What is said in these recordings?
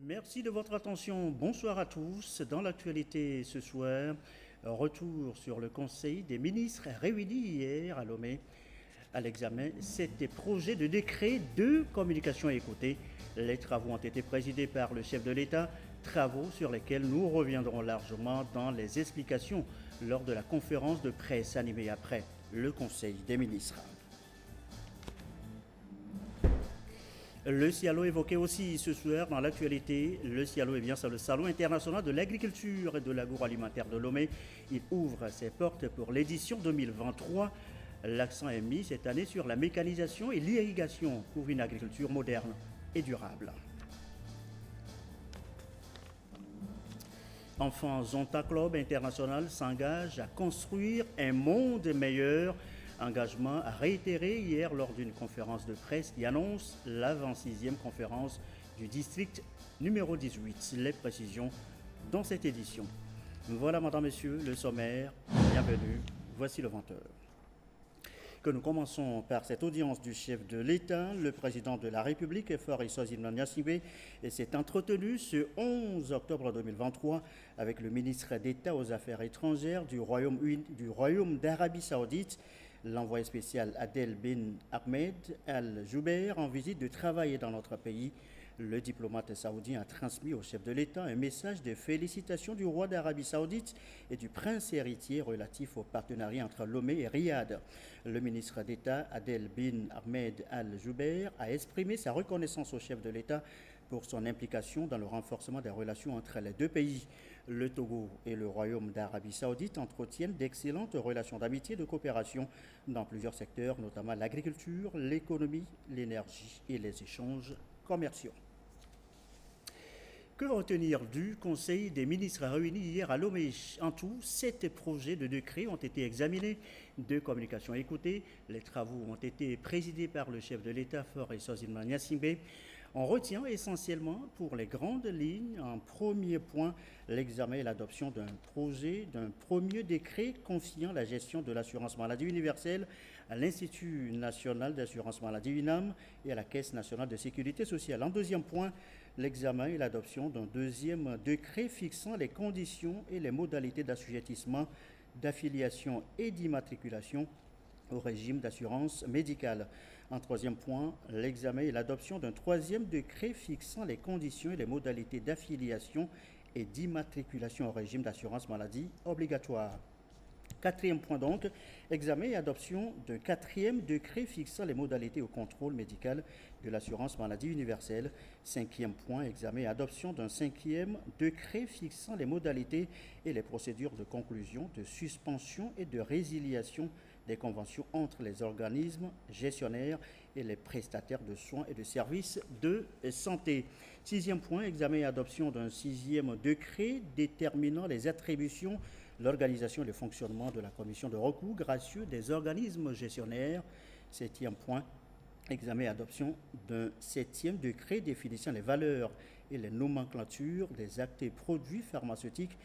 Merci de votre attention. Bonsoir à tous. Dans l'actualité ce soir, retour sur le Conseil des ministres réunis hier à Lomé à l'examen. C'était projet de décret de communication écoutée. Les travaux ont été présidés par le chef de l'État, travaux sur lesquels nous reviendrons largement dans les explications lors de la conférence de presse animée après le Conseil des ministres. Le Cialo évoqué aussi ce soir dans l'actualité. Le Cialo, c'est le Salon international de l'agriculture et de l'agroalimentaire de Lomé. Il ouvre ses portes pour l'édition 2023. L'accent est mis cette année sur la mécanisation et l'irrigation pour une agriculture moderne et durable. Enfin, Zonta Club International s'engage à construire un monde meilleur. Engagement réitéré hier lors d'une conférence de presse qui annonce l'avant-6e conférence du district numéro 18. Les précisions dans cette édition. Voilà, madame, messieurs, le sommaire. Bienvenue. Voici le 20h. Que nous commençons par cette audience du chef de l'État, le président de la République, Faure Sozimana Gnassingbé, s'est entretenu ce 11 octobre 2023 avec le ministre d'État aux Affaires étrangères du Royaume d'Arabie Saoudite, l'envoyé spécial Adel bin Ahmed Al-Jubeir, en visite de travail dans notre pays. Le diplomate saoudien a transmis au chef de l'État un message de félicitations du roi d'Arabie Saoudite et du prince héritier relatif au partenariat entre Lomé et Riyad. Le ministre d'État Adel bin Ahmed Al-Jubeir a exprimé sa reconnaissance au chef de l'État pour son implication dans le renforcement des relations entre les deux pays. Le Togo et le Royaume d'Arabie Saoudite entretiennent d'excellentes relations d'amitié et de coopération dans plusieurs secteurs, notamment l'agriculture, l'économie, l'énergie et les échanges commerciaux. Que retenir du Conseil des ministres réunis hier à Lomé? En tout, 7 projets de décret ont été examinés, 2 communications écoutées. Les travaux ont été présidés par le chef de l'État, Faure Sozimana Gnassingbé. On retient essentiellement pour les grandes lignes, en premier point, l'examen et l'adoption d'un premier décret confiant la gestion de l'assurance maladie universelle à l'Institut national d'assurance maladie UNAM et à la Caisse nationale de sécurité sociale. En deuxième point, l'examen et l'adoption d'un deuxième décret fixant les conditions et les modalités d'assujettissement, d'affiliation et d'immatriculation au régime d'assurance médicale. En troisième point, l'examen et l'adoption d'un troisième décret fixant les conditions et les modalités d'affiliation et d'immatriculation au régime d'assurance maladie obligatoire. Quatrième point donc, examen et adoption d'un quatrième décret fixant les modalités au contrôle médical de l'assurance maladie universelle. Cinquième point, examen et adoption d'un cinquième décret fixant les modalités et les procédures de conclusion, de suspension et de résiliation des conventions entre les organismes gestionnaires et les prestataires de soins et de services de santé. Sixième point, examen et adoption d'un sixième décret déterminant les attributions, l'organisation et le fonctionnement de la commission de recours gracieux des organismes gestionnaires. Septième point, examen et adoption d'un septième décret définissant les valeurs et les nomenclatures des actes et produits pharmaceutiques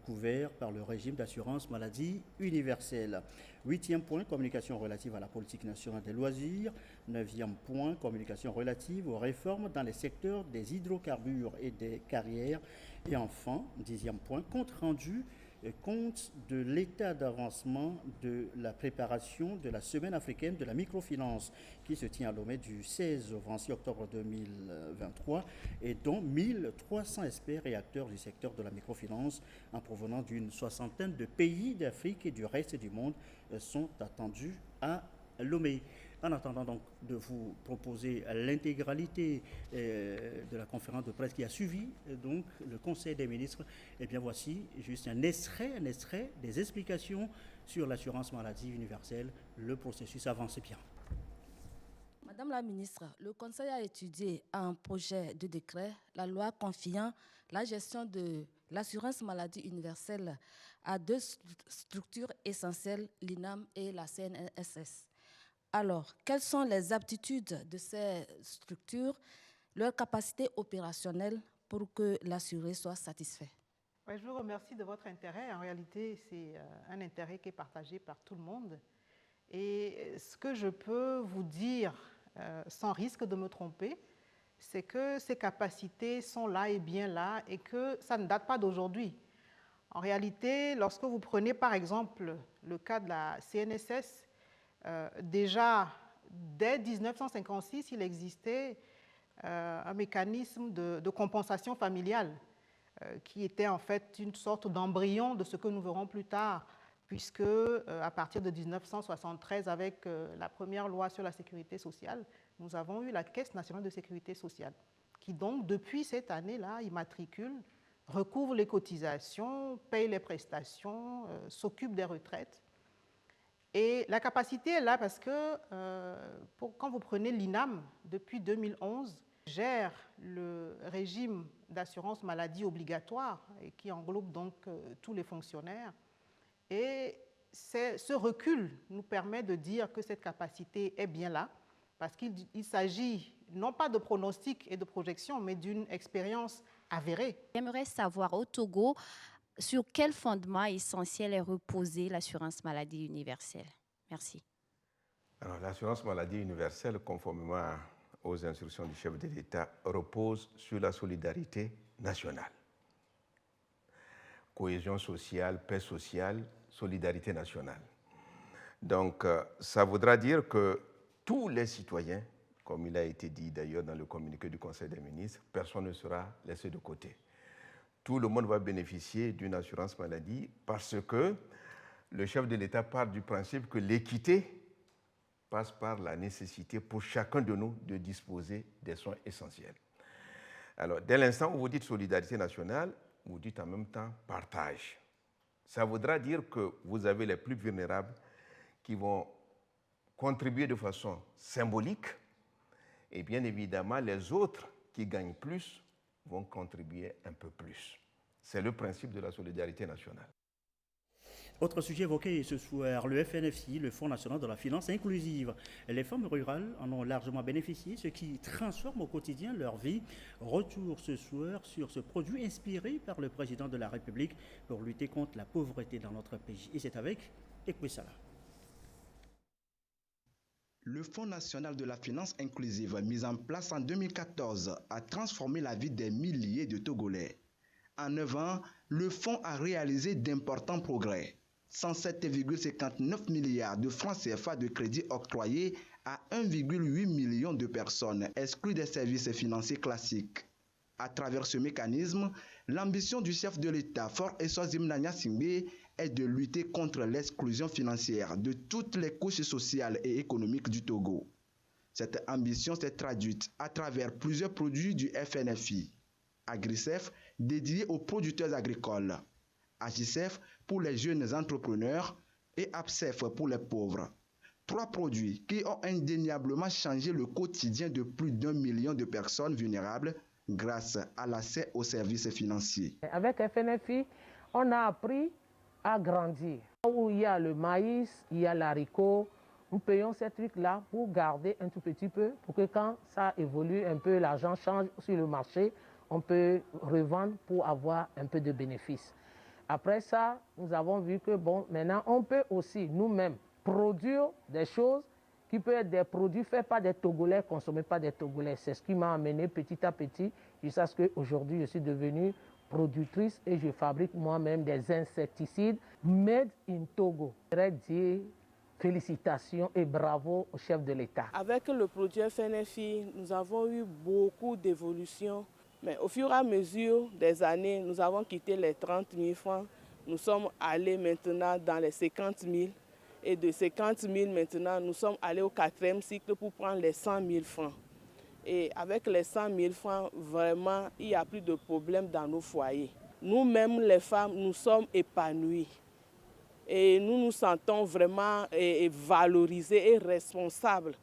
couverts par le régime d'assurance maladie universelle. Huitième point, communication relative à la politique nationale des loisirs. Neuvième point, communication relative aux réformes dans les secteurs des hydrocarbures et des carrières. Et enfin, dixième point, compte rendu compte de l'état d'avancement de la préparation de la Semaine africaine de la microfinance qui se tient à Lomé du 16 au 26 octobre 2023 et dont 1300 experts et acteurs du secteur de la microfinance en provenance d'une soixantaine de pays d'Afrique et du reste du monde sont attendus à Lomé. En attendant donc de vous proposer l'intégralité de la conférence de presse qui a suivi donc le Conseil des ministres, eh bien voici juste un extrait des explications sur l'assurance maladie universelle. Le processus avance bien. Madame la ministre, le Conseil a étudié un projet de décret, la loi confiant la gestion de l'assurance maladie universelle à 2 structures essentielles, l'INAM et la CNSS. Alors, quelles sont les aptitudes de ces structures, leur capacité opérationnelle pour que l'assuré soit satisfait? Oui, je vous remercie de votre intérêt. En réalité, c'est un intérêt qui est partagé par tout le monde. Et ce que je peux vous dire, sans risque de me tromper, c'est que ces capacités sont là et bien là et que ça ne date pas d'aujourd'hui. En réalité, lorsque vous prenez par exemple le cas de la CNSS, déjà dès 1956, il existait un mécanisme de compensation familiale qui était en fait une sorte d'embryon de ce que nous verrons plus tard, puisque à partir de 1973, avec la première loi sur la sécurité sociale, nous avons eu la Caisse nationale de sécurité sociale, qui donc, depuis cette année-là, immatricule, recouvre les cotisations, paye les prestations, s'occupe des retraites. Et la capacité est là parce que quand vous prenez l'INAM, depuis 2011, gère le régime d'assurance maladie obligatoire et qui englobe donc tous les fonctionnaires. Et ce recul nous permet de dire que cette capacité est bien là, parce qu'il s'agit non pas de pronostics et de projections, mais d'une expérience avérée. J'aimerais savoir au Togo, sur quel fondement essentiel est reposée l'assurance maladie universelle? Merci. Alors, l'assurance maladie universelle, conformément aux instructions du chef de l'État, repose sur la solidarité nationale. Cohésion sociale, paix sociale, solidarité nationale. Donc, ça voudra dire que tous les citoyens, comme il a été dit d'ailleurs dans le communiqué du Conseil des ministres, personne ne sera laissé de côté. Tout le monde va bénéficier d'une assurance maladie parce que le chef de l'État part du principe que l'équité passe par la nécessité pour chacun de nous de disposer des soins essentiels. Alors, dès l'instant où vous dites solidarité nationale, vous dites en même temps partage. Ça voudra dire que vous avez les plus vulnérables qui vont contribuer de façon symbolique et bien évidemment les autres qui gagnent plus vont contribuer un peu plus. C'est le principe de la solidarité nationale. Autre sujet évoqué ce soir, le FNFI, le Fonds national de la finance inclusive. Les femmes rurales en ont largement bénéficié, ce qui transforme au quotidien leur vie. Retour ce soir sur ce produit inspiré par le président de la République pour lutter contre la pauvreté dans notre pays. Et c'est avec Ekwesala. Le Fonds national de la finance inclusive, mis en place en 2014, a transformé la vie des milliers de Togolais. En 9 ans, le fonds a réalisé d'importants progrès. 107,59 milliards de francs CFA de crédits octroyés à 1,8 million de personnes exclues des services financiers classiques. À travers ce mécanisme, l'ambition du chef de l'État, Faure Eswazim Nanya Singbe, est de lutter contre l'exclusion financière de toutes les couches sociales et économiques du Togo. Cette ambition s'est traduite à travers plusieurs produits du FNFI. Agricef, dédié aux producteurs agricoles. Agicef pour les jeunes entrepreneurs et Abcef pour les pauvres. 3 produits qui ont indéniablement changé le quotidien de plus d'1 million de personnes vulnérables grâce à l'accès aux services financiers. Avec FNFI, on a appris à grandir. Où il y a le maïs, il y a l'haricot, nous payons ces trucs-là pour garder un tout petit peu, pour que quand ça évolue un peu, l'argent change sur le marché, on peut revendre pour avoir un peu de bénéfices. Après ça, nous avons vu que bon, maintenant, on peut aussi nous-mêmes produire des choses qui peuvent être des produits faits par des Togolais, consommés par des Togolais. C'est ce qui m'a amené petit à petit jusqu'à ce qu'aujourd'hui, je suis devenue productrice et je fabrique moi-même des insecticides made in Togo. Je voudrais dire félicitations et bravo au chef de l'État. Avec le produit FNFI, nous avons eu beaucoup d'évolutions. Mais au fur et à mesure des années, nous avons quitté les 30 000 francs. Nous sommes allés maintenant dans les 50 000. Et de 50 000 maintenant, nous sommes allés au 4e cycle pour prendre les 100 000 francs. Et avec les 100 000 francs, vraiment, il n'y a plus de problème dans nos foyers. Nous-mêmes, les femmes, nous sommes épanouies. Et nous nous sentons vraiment valorisés et responsables.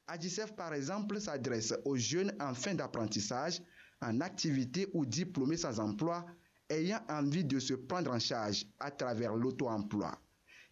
Agicef, par exemple, s'adresse aux jeunes en fin d'apprentissage, en activité ou diplômés sans emploi, ayant envie de se prendre en charge à travers l'auto-emploi.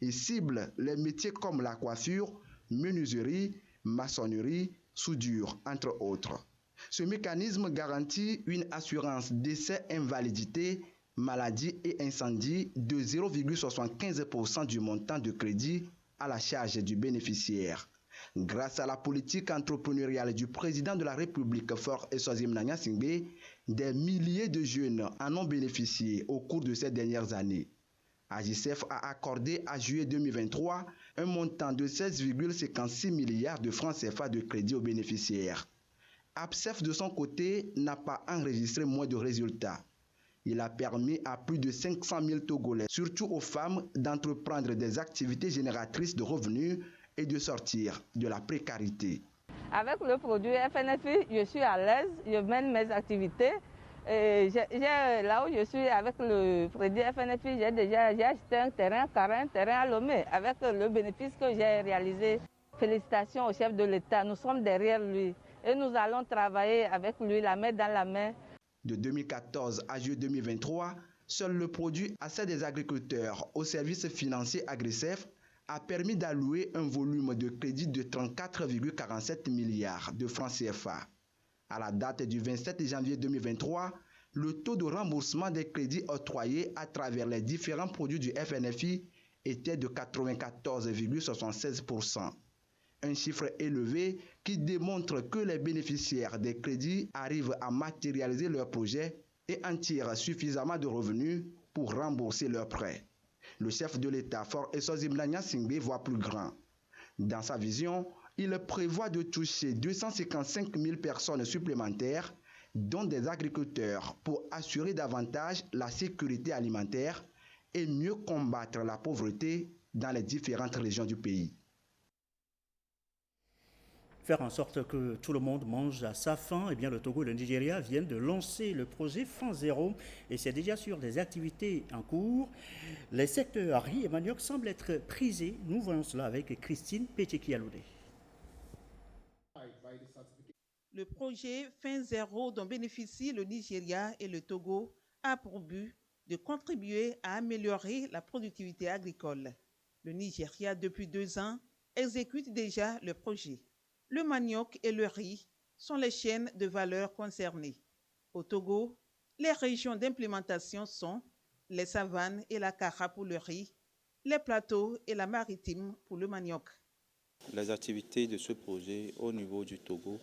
Il cible les métiers comme la coiffure, menuiserie, maçonnerie, soudure, entre autres. Ce mécanisme garantit une assurance décès, invalidité, maladie et incendie de 0,75% du montant de crédit à la charge du bénéficiaire. Grâce à la politique entrepreneuriale du président de la République, Faure Eswazimana Gnassingbé, des milliers de jeunes en ont bénéficié au cours de ces dernières années. AGICEF a accordé à juillet 2023 un montant de 16,56 milliards de francs CFA de crédit aux bénéficiaires. APSEF, de son côté, n'a pas enregistré moins de résultats. Il a permis à plus de 500 000 Togolais, surtout aux femmes, d'entreprendre des activités génératrices de revenus et de sortir de la précarité. Avec le produit FNFI, je suis à l'aise, je mène mes activités. Et là où je suis avec le produit FNFI, j'ai acheté un terrain à Lomé avec le bénéfice que j'ai réalisé. Félicitations au chef de l'État, nous sommes derrière lui et nous allons travailler avec lui la main dans la main. De 2014 à juillet 2023, seul le produit Accès des agriculteurs au service financier AGRICEF a permis d'allouer un volume de crédit de 34,47 milliards de francs CFA. À la date du 27 janvier 2023, le taux de remboursement des crédits octroyés à travers les différents produits du FNFI était de 94,76%. Un chiffre élevé qui démontre que les bénéficiaires des crédits arrivent à matérialiser leurs projets et en tirent suffisamment de revenus pour rembourser leurs prêts. Le chef de l'État, Faure Eswazimana Gnassingbé, voit plus grand. Dans sa vision, il prévoit de toucher 255 000 personnes supplémentaires, dont des agriculteurs, pour assurer davantage la sécurité alimentaire et mieux combattre la pauvreté dans les différentes régions du pays. Faire en sorte que tout le monde mange à sa faim, eh bien le Togo et le Nigeria viennent de lancer le projet Faim Zéro et c'est déjà sur des activités en cours. Les secteurs riz et manioc semblent être prisés. Nous voyons cela avec Christine Pétcheki-Aloudé. Le projet Faim Zéro dont bénéficient le Nigeria et le Togo a pour but de contribuer à améliorer la productivité agricole. Le Nigeria, depuis 2 ans, exécute déjà le projet. Le manioc et le riz sont les chaînes de valeur concernées. Au Togo, les régions d'implémentation sont les savanes et la Kara pour le riz, les plateaux et la maritime pour le manioc. Les activités de ce projet au niveau du Togo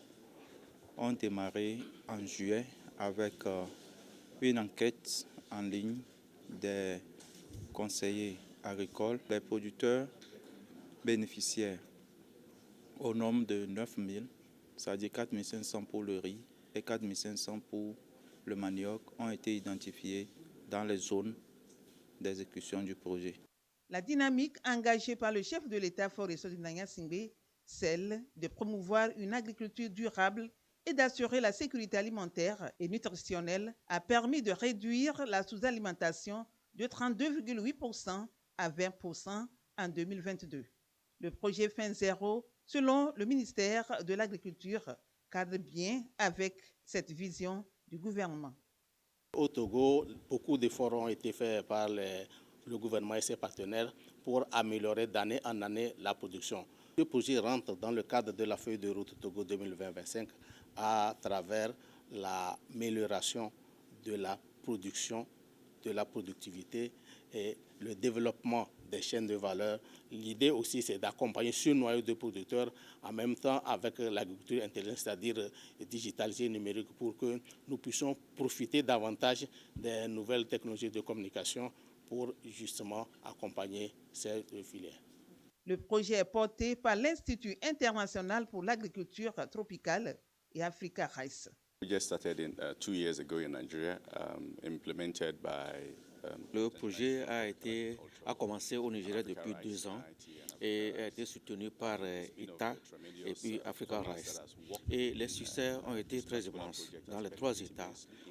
ont démarré en juillet avec une enquête en ligne des conseillers agricoles, les producteurs bénéficiaires au nombre de 9 000, c'est-à-dire 4 500 pour le riz et 4 500 pour le manioc, ont été identifiés dans les zones d'exécution du projet. La dynamique engagée par le chef de l'État, Faure Eswazimana Gnassingbé, celle de promouvoir une agriculture durable et d'assurer la sécurité alimentaire et nutritionnelle, a permis de réduire la sous-alimentation de 32,8% à 20% en 2022. Le projet Faim Zéro, selon le ministère de l'Agriculture, cadre bien avec cette vision du gouvernement. Au Togo, beaucoup d'efforts ont été faits par le gouvernement et ses partenaires pour améliorer d'année en année la production. Ce projet rentre dans le cadre de la feuille de route Togo 2020-2025 à travers l'amélioration de la production, de la productivité et le développement des chaînes de valeur. L'idée aussi, c'est d'accompagner ce noyau de producteurs en même temps avec l'agriculture intelligente, c'est-à-dire digitalisée, numérique, pour que nous puissions profiter davantage des nouvelles technologies de communication pour justement accompagner ces filières. Le projet est porté par l'Institut international pour l'agriculture tropicale et Africa Rice. We just started 2 years ago in Nigeria, implemented by Le projet a commencé au Nigeria depuis 2 ans et a été soutenu par ITA et puis Africa Rice. Et les succès ont été très immenses. Dans les 3 États,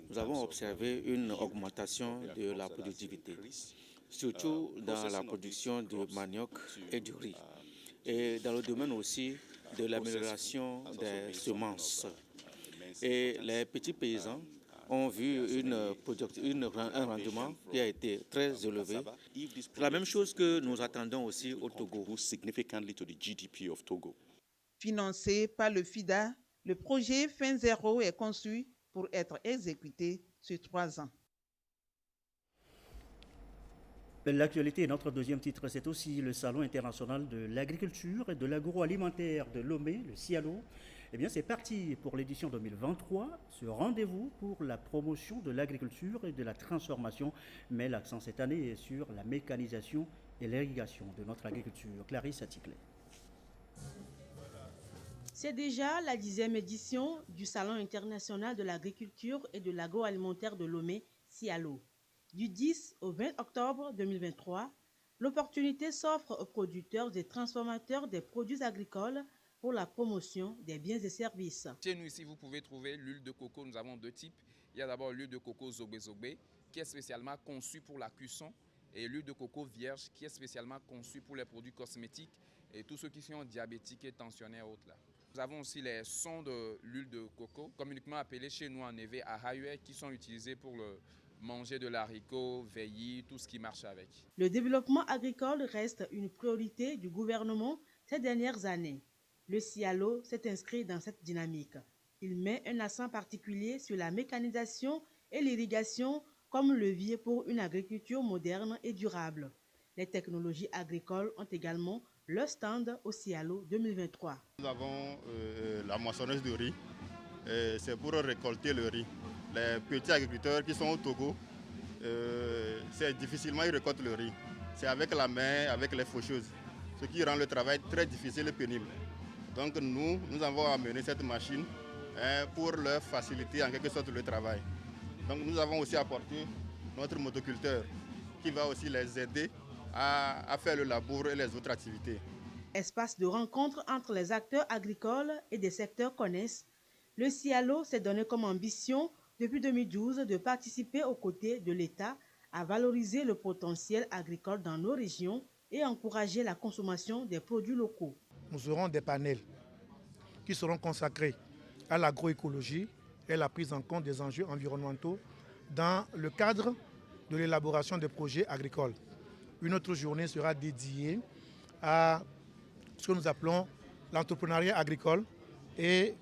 nous avons observé une augmentation de la productivité, surtout dans la production de manioc et du riz, et dans le domaine aussi de l'amélioration des semences. Et les petits paysans ont vu un rendement qui a été très élevé. C'est la même chose que nous attendons aussi au Togo. Financé par le FIDA, le projet Faim Zéro est conçu pour être exécuté sur 3 ans. L'actualité, notre deuxième titre, c'est aussi le Salon international de l'agriculture et de l'agroalimentaire de Lomé, le CIALO. Eh bien, c'est parti pour l'édition 2023, ce rendez-vous pour la promotion de l'agriculture et de la transformation. Mais l'accent cette année est sur la mécanisation et l'irrigation de notre agriculture. Clarisse Aticlé. C'est déjà la 10e édition du Salon international de l'agriculture et de l'agroalimentaire de Lomé, CIALO. Du 10 au 20 octobre 2023, l'opportunité s'offre aux producteurs et transformateurs des produits agricoles pour la promotion des biens et services. Chez nous ici, vous pouvez trouver l'huile de coco. Nous avons deux types. Il y a d'abord l'huile de coco Zogbe qui est spécialement conçue pour la cuisson et l'huile de coco vierge qui est spécialement conçue pour les produits cosmétiques et tous ceux qui sont diabétiques et tensionnaires et autres là. Nous avons aussi les sons de l'huile de coco, communément appelés chez nous en Évé à Haïoué, qui sont utilisés pour manger de l'haricot, veillis, tout ce qui marche avec. Le développement agricole reste une priorité du gouvernement ces dernières années. Le CIALO s'est inscrit dans cette dynamique. Il met un accent particulier sur la mécanisation et l'irrigation comme levier pour une agriculture moderne et durable. Les technologies agricoles ont également leur stand au CIALO 2023. Nous avons la moissonneuse de riz. C'est pour récolter le riz. Les petits agriculteurs qui sont au Togo, c'est difficilement ils récoltent le riz. C'est avec la main, avec les faucheuses, ce qui rend le travail très difficile et pénible. Donc nous avons amené cette machine pour leur faciliter en quelque sorte le travail. Donc nous avons aussi apporté notre motoculteur qui va aussi les aider à faire le labour et les autres activités. Espace de rencontre entre les acteurs agricoles et des secteurs connexes, le CIALO s'est donné comme ambition depuis 2012 de participer aux côtés de l'État à valoriser le potentiel agricole dans nos régions et encourager la consommation des produits locaux. Nous aurons des panels qui seront consacrés à l'agroécologie et la prise en compte des enjeux environnementaux dans le cadre de l'élaboration des projets agricoles. Une autre journée sera dédiée à ce que nous appelons l'entrepreneuriat agricole et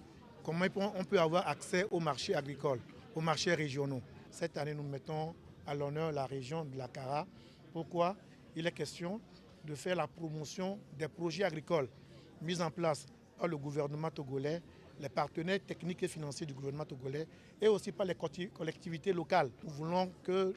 comment on peut avoir accès aux marchés agricoles, aux marchés régionaux. Cette année, nous mettons à l'honneur la région de la Kara. Pourquoi? Il est question de faire la promotion des projets agricoles mis en place par le gouvernement togolais, les partenaires techniques et financiers du gouvernement togolais et aussi par les collectivités locales. Nous voulons que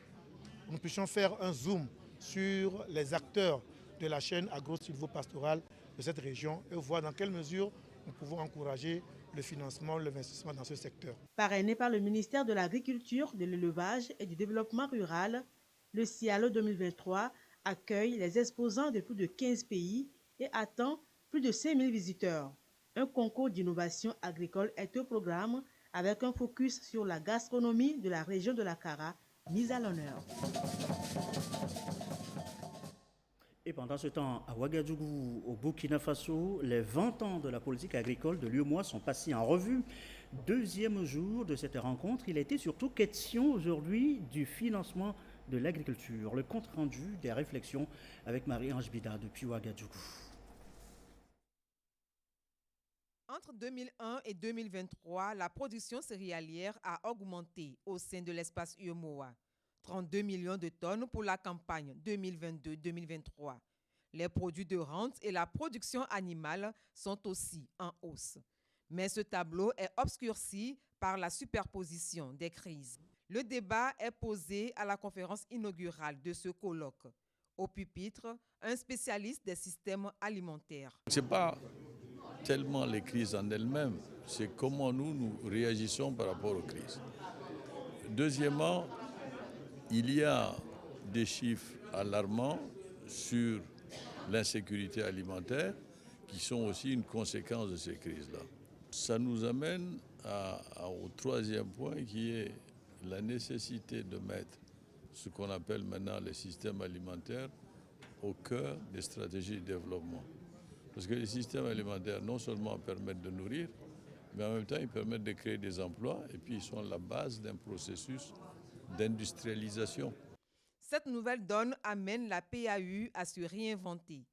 nous puissions faire un zoom sur les acteurs de la chaîne agro-silvopastorale de cette région et voir dans quelle mesure nous pouvons encourager le financement, l'investissement dans ce secteur. Parrainé par le ministère de l'Agriculture, de l'Élevage et du Développement rural, le CIALO 2023 accueille les exposants de plus de 15 pays et attend plus de 5000 visiteurs. Un concours d'innovation agricole est au programme avec un focus sur la gastronomie de la région de la Kara, mise à l'honneur. Et pendant ce temps, à Ouagadougou, au Burkina Faso, les 20 ans de la politique agricole de l'UEMOA sont passés en revue. Deuxième jour de cette rencontre, il a été surtout question aujourd'hui du financement de l'agriculture. Le compte-rendu des réflexions avec Marie-Ange Bida depuis Ouagadougou. Entre 2001 et 2023, la production céréalière a augmenté au sein de l'espace UEMOA. 32 millions de tonnes pour la campagne 2022-2023. Les produits de rente et la production animale sont aussi en hausse. Mais ce tableau est obscurci par la superposition des crises. Le débat est posé à la conférence inaugurale de ce colloque. Au pupitre, un spécialiste des systèmes alimentaires. Ce n'est pas tellement les crises en elles-mêmes, c'est comment nous réagissons par rapport aux crises. Deuxièmement, il y a des chiffres alarmants sur l'insécurité alimentaire qui sont aussi une conséquence de ces crises-là. Ça nous amène au troisième point qui est la nécessité de mettre ce qu'on appelle maintenant les systèmes alimentaires au cœur des stratégies de développement. Parce que les systèmes alimentaires non seulement permettent de nourrir, mais en même temps ils permettent de créer des emplois et puis ils sont la base d'un processus d'industrialisation. Cette nouvelle donne amène la PAU à se réinventer.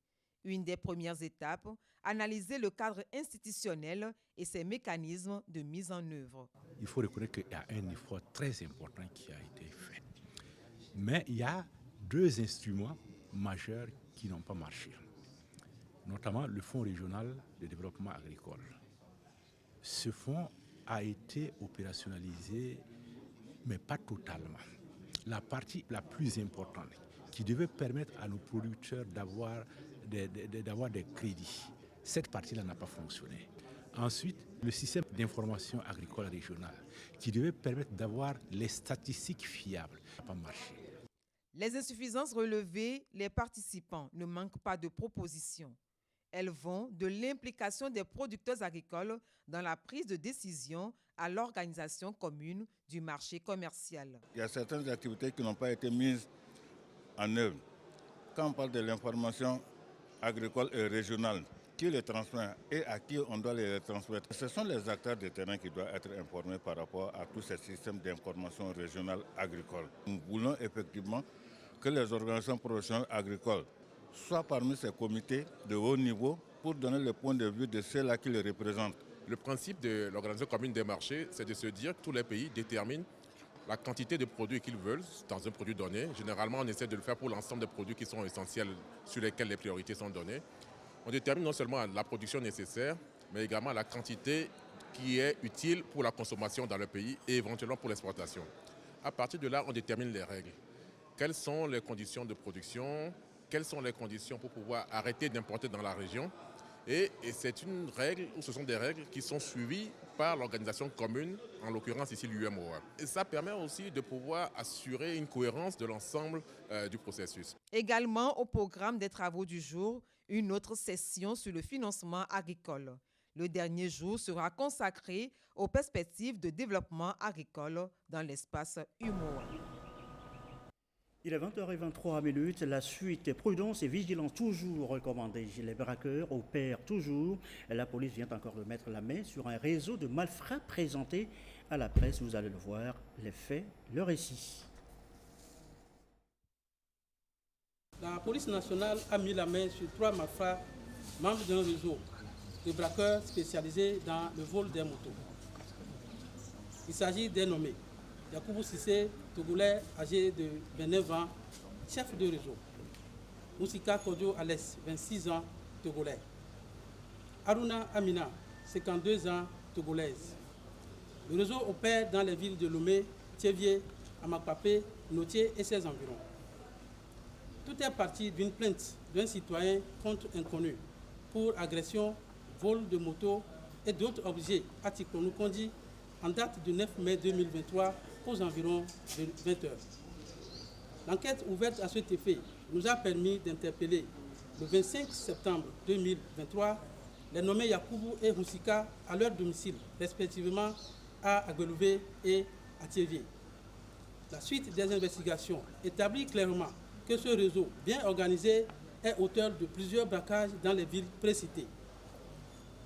Une des premières étapes, analyser le cadre institutionnel et ses mécanismes de mise en œuvre. Il faut reconnaître qu'il y a un effort très important qui a été fait. Mais il y a deux instruments majeurs qui n'ont pas marché, notamment le Fonds régional de développement agricole. Ce fonds a été opérationnalisé, mais pas totalement. La partie la plus importante, qui devait permettre à nos producteurs d'avoir des crédits, cette partie-là n'a pas fonctionné. Ensuite, le système d'information agricole régionale, qui devait permettre d'avoir les statistiques fiables, n'a pas marché. Les insuffisances relevées, les participants ne manquent pas de propositions. Elles vont de l'implication des producteurs agricoles dans la prise de décision à l'organisation commune du marché commercial. Il y a certaines activités qui n'ont pas été mises en œuvre. Quand on parle de l'information agricole et régionale, qui les transmet et à qui on doit les transmettre, ce sont les acteurs de terrain qui doivent être informés par rapport à tous ces systèmes d'information régionale agricole. Nous voulons effectivement que les organisations professionnelles agricoles soient parmi ces comités de haut niveau pour donner le point de vue de ceux-là qui les représentent. Le principe de l'organisation commune des marchés, c'est de se dire que tous les pays déterminent la quantité de produits qu'ils veulent dans un produit donné. Généralement, on essaie de le faire pour l'ensemble des produits qui sont essentiels, sur lesquels les priorités sont données. On détermine non seulement la production nécessaire, mais également la quantité qui est utile pour la consommation dans le pays et éventuellement pour l'exportation. À partir de là, on détermine les règles. Quelles sont les conditions de production? Quelles sont les conditions pour pouvoir arrêter d'importer dans la région? Et c'est une règle, ou ce sont des règles qui sont suivies par l'organisation commune, en l'occurrence ici l'UMOA. Et ça permet aussi de pouvoir assurer une cohérence de l'ensemble du processus. Également au programme des travaux du jour, une autre session sur le financement agricole. Le dernier jour sera consacré aux perspectives de développement agricole dans l'espace UMOA. Il est 20h23. La suite, prudence et vigilance toujours recommandées. Les braqueurs opèrent toujours. La police vient encore de mettre la main sur un réseau de malfrats présenté à la presse. Vous allez le voir, les faits, le récit. La police nationale a mis la main sur 3 malfrats, membres d'un réseau de braqueurs spécialisés dans le vol des motos. Il s'agit des nommés Yakoubou Sissé, Togolais, âgé de 29 ans, chef de réseau. Moussika Kodjo Alès, 26 ans, Togolais. Aruna Amina, 52 ans, Togolaise. Le réseau opère dans les villes de Lomé, Tchévié, Amakpapé, Notier et ses environs. Tout est parti d'une plainte d'un citoyen contre inconnu pour agression, vol de moto et d'autres objets à Tikonu-Kondi en date du 9 mai 2023 aux environs de 20 heures. L'enquête ouverte à cet effet nous a permis d'interpeller le 25 septembre 2023 les nommés Yakoubou et Moussika à leur domicile, respectivement à Aguelouvé et à Thiévié. La suite des investigations établit clairement que ce réseau bien organisé est auteur de plusieurs braquages dans les villes précitées.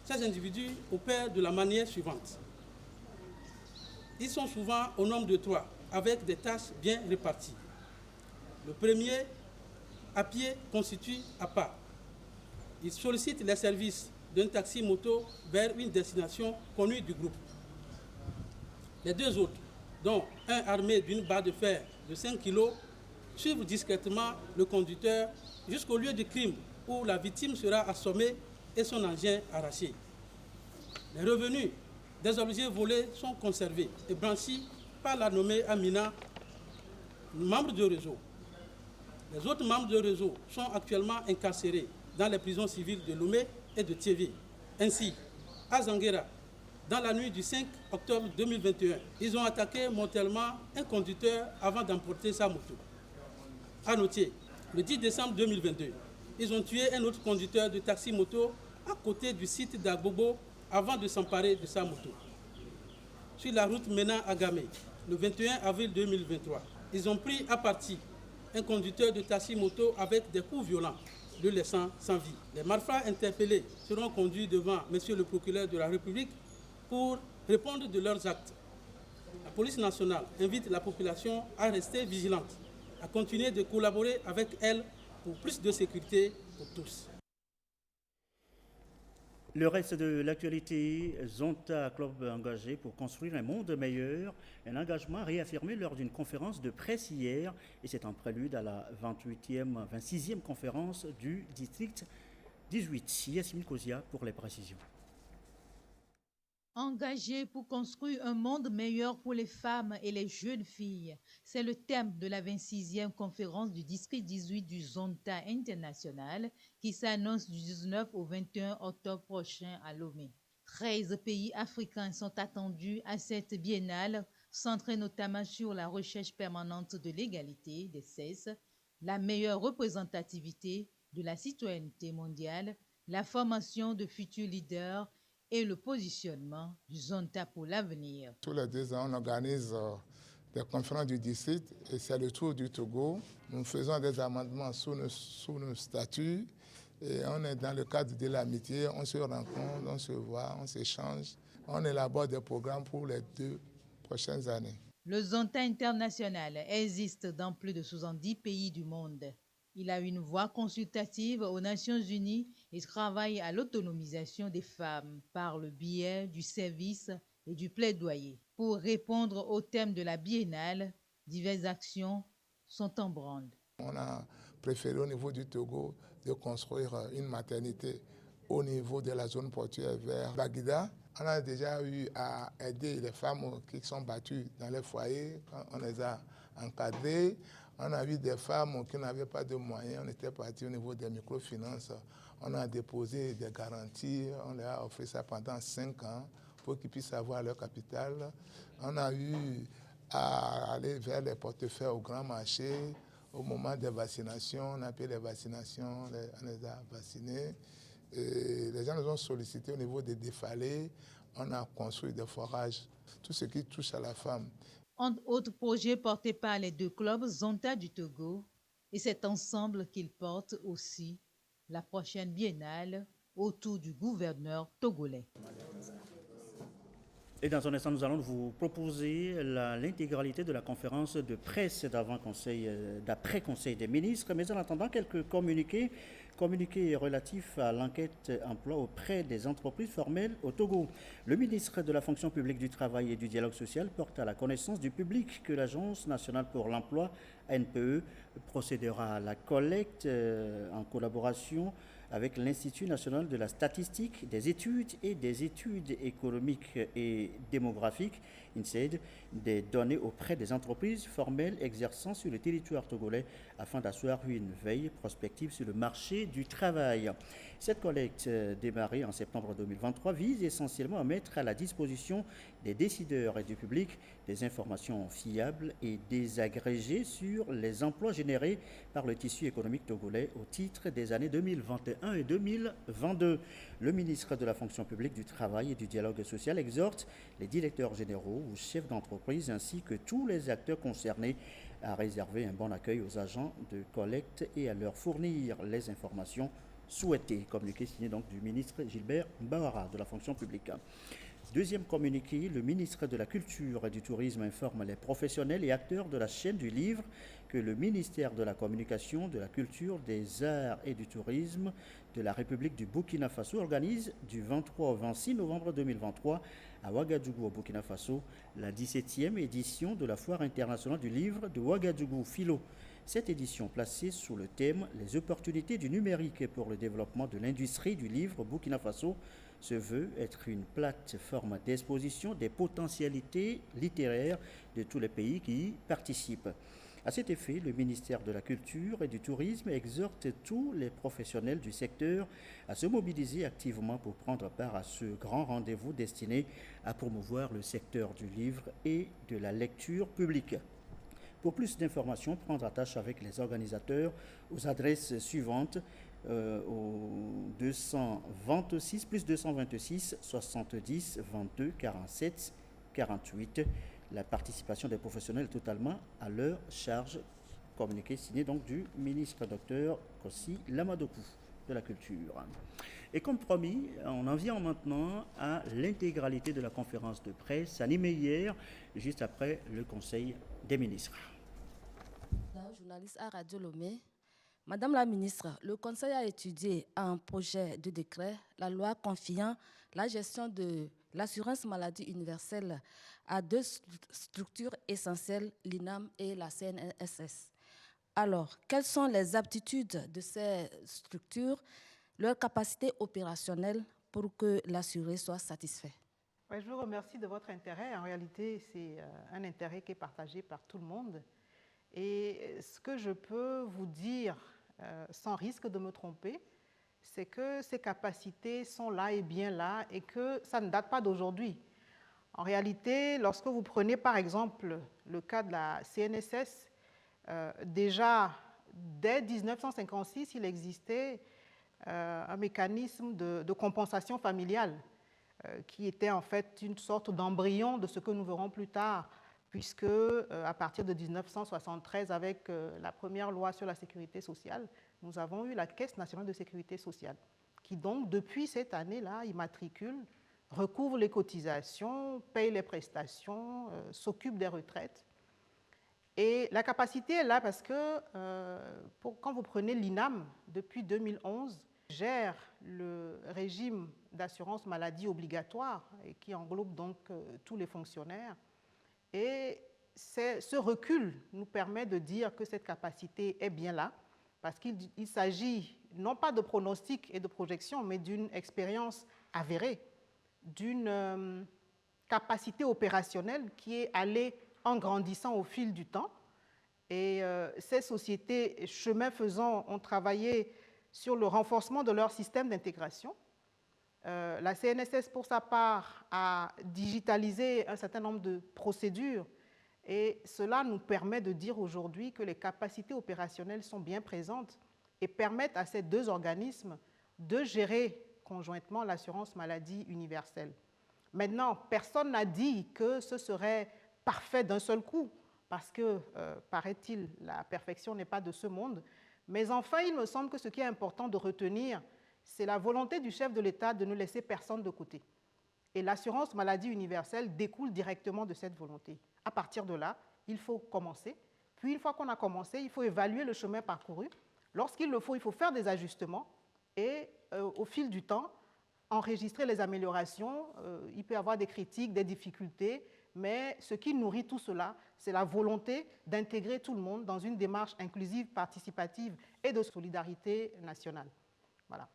Ces individus opèrent de la manière suivante. Ils sont souvent au nombre de 3, avec des tâches bien réparties. Le premier, à pied, constitue à pas. Il sollicite les services d'un taxi-moto vers une destination connue du groupe. Les 2 autres, dont un armé d'une barre de fer de 5 kg, suivent discrètement le conducteur jusqu'au lieu du crime où la victime sera assommée et son engin arraché. Les revenus des objets volés sont conservés et blanchis par la nommée Amina, membre du réseau. Les autres membres du réseau sont actuellement incarcérés dans les prisons civiles de Lomé et de Thiévié. Ainsi, à Zanguera, dans la nuit du 5 octobre 2021, ils ont attaqué mortellement un conducteur avant d'emporter sa moto. À Notier, le 10 décembre 2022, ils ont tué un autre conducteur de taxi-moto à côté du site d'Agbobo avant de s'emparer de sa moto. Sur la route menant à Gamé, le 21 avril 2023, ils ont pris à partie un conducteur de taxi-moto avec des coups violents, le laissant sans vie. Les malfrats interpellés seront conduits devant Monsieur le procureur de la République pour répondre de leurs actes. La police nationale invite la population à rester vigilante, à continuer de collaborer avec elle pour plus de sécurité pour tous. Le reste de l'actualité, Zonta Club engagé pour construire un monde meilleur, un engagement réaffirmé lors d'une conférence de presse hier, et c'est en prélude à la 26e conférence du district 18. Yasmine Kozia pour les précisions. Engagé pour construire un monde meilleur pour les femmes et les jeunes filles, c'est le thème de la 26e conférence du district 18 du Zonta International qui s'annonce du 19 au 21 octobre prochain à Lomé. 13 pays africains sont attendus à cette biennale, centrée notamment sur la recherche permanente de l'égalité des sexes, la meilleure représentativité de la citoyenneté mondiale, la formation de futurs leaders et le positionnement du Zonta pour l'avenir. Tous les 2 ans, on organise des conférences du district et c'est le tour du Togo. Nous faisons des amendements sous nos statuts et on est dans le cadre de l'amitié, on se rencontre, on se voit, on s'échange, on élabore des programmes pour les 2 prochaines années. Le Zonta international existe dans plus de 70 pays du monde. Il a une voix consultative aux Nations Unies et travaille à l'autonomisation des femmes par le biais du service et du plaidoyer. Pour répondre au thème de la biennale, diverses actions sont en branle. On a préféré au niveau du Togo de construire une maternité au niveau de la zone portuaire vers Baguida. On a déjà eu à aider les femmes qui sont battues dans les foyers, on les a encadrées. On a vu des femmes qui n'avaient pas de moyens, on était parti au niveau des microfinances. On a déposé des garanties, on leur a offert ça pendant 5 ans pour qu'ils puissent avoir leur capital. On a eu à aller vers les portefeuilles au grand marché. Au moment des vaccinations, on a fait les vaccinations, on les a vaccinés. Et les gens nous ont sollicité au niveau des défalés. On a construit des forages, tout ce qui touche à la femme. Entre autres projets portés par les 2 clubs Zonta du Togo, et c'est ensemble qu'ils portent aussi la prochaine biennale autour du gouverneur togolais. Et dans un instant, nous allons vous proposer l'intégralité de la conférence de presse d'après-conseil des ministres. Mais en attendant, quelques communiqués relatifs à l'enquête emploi auprès des entreprises formelles au Togo. Le ministre de la fonction publique du travail et du dialogue social porte à la connaissance du public que l'Agence nationale pour l'emploi, ANPE, procédera à la collecte en collaboration avec l'Institut national de la statistique, des études et des études économiques et démographiques, INSED, des données auprès des entreprises formelles exerçant sur le territoire togolais afin d'asseoir une veille prospective sur le marché du travail. Cette collecte, démarrée en septembre 2023, vise essentiellement à mettre à la disposition des décideurs et du public des informations fiables et désagrégées sur les emplois générés par le tissu économique togolais au titre des années 2021 et 2022. Le ministre de la fonction publique du travail et du dialogue social exhorte les directeurs généraux ou chefs d'entreprise ainsi que tous les acteurs concernés à réserver un bon accueil aux agents de collecte et à leur fournir les informations souhaitées. Communiqué signé donc du ministre Gilbert Mbawara de la fonction publique. Deuxième communiqué, le ministre de la Culture et du Tourisme informe les professionnels et acteurs de la chaîne du livre que le ministère de la Communication, de la Culture, des Arts et du Tourisme de la République du Burkina Faso organise du 23 au 26 novembre 2023 à Ouagadougou au Burkina Faso la 17e édition de la Foire internationale du livre de Ouagadougou Philo. Cette édition, placée sous le thème « Les opportunités du numérique pour le développement de l'industrie du livre au Burkina Faso », se veut être une plateforme d'exposition des potentialités littéraires de tous les pays qui y participent. À cet effet, le ministère de la Culture et du Tourisme exhorte tous les professionnels du secteur à se mobiliser activement pour prendre part à ce grand rendez-vous destiné à promouvoir le secteur du livre et de la lecture publique. Pour plus d'informations, prendre attache avec les organisateurs aux adresses suivantes au 226 plus 226 70 22 47 48. La participation des professionnels totalement à leur charge. Communiqué signé donc du ministre Dr Kossi Lamadokou de la Culture. Et comme promis, on en vient maintenant à l'intégralité de la conférence de presse animée hier, juste après le Conseil des ministres. Journaliste à Radio Lomé, Madame la ministre, le Conseil a étudié un projet de décret, la loi confiant la gestion de l'assurance maladie universelle à deux structures essentielles, l'INAM et la CNSS. Alors, quelles sont les aptitudes de ces structures, leur capacité opérationnelle pour que l'assuré soit satisfait? Je vous remercie de votre intérêt. En réalité, c'est un intérêt qui est partagé par tout le monde. Et ce que je peux vous dire, sans risque de me tromper, c'est que ces capacités sont là et bien là et que ça ne date pas d'aujourd'hui. En réalité, lorsque vous prenez par exemple le cas de la CNSS, déjà dès 1956, il existait un mécanisme de compensation familiale qui était en fait une sorte d'embryon de ce que nous verrons plus tard, puisque à partir de 1973, avec la première loi sur la sécurité sociale, nous avons eu la Caisse nationale de sécurité sociale, qui donc, depuis cette année-là, immatricule, recouvre les cotisations, paye les prestations, s'occupe des retraites. Et la capacité est là parce que quand vous prenez l'INAM, depuis 2011, gère le régime d'assurance maladie obligatoire et qui englobe donc tous les fonctionnaires. Et ce recul nous permet de dire que cette capacité est bien là, parce qu'il s'agit non pas de pronostic et de projection, mais d'une expérience avérée, d'une capacité opérationnelle qui est allée en grandissant au fil du temps. Et ces sociétés, chemin faisant, ont travaillé sur le renforcement de leur système d'intégration. La CNSS, pour sa part, a digitalisé un certain nombre de procédures et cela nous permet de dire aujourd'hui que les capacités opérationnelles sont bien présentes et permettent à ces deux organismes de gérer conjointement l'assurance maladie universelle. Maintenant, personne n'a dit que ce serait parfait d'un seul coup, parce que, paraît-il, la perfection n'est pas de ce monde. Mais enfin, il me semble que ce qui est important de retenir, c'est la volonté du chef de l'État de ne laisser personne de côté. Et l'assurance maladie universelle découle directement de cette volonté. À partir de là, il faut commencer. Puis, une fois qu'on a commencé, il faut évaluer le chemin parcouru. Lorsqu'il le faut, il faut faire des ajustements et, au fil du temps, enregistrer les améliorations. Il peut y avoir des critiques, des difficultés, mais ce qui nourrit tout cela, c'est la volonté d'intégrer tout le monde dans une démarche inclusive, participative et de solidarité nationale. Voilà.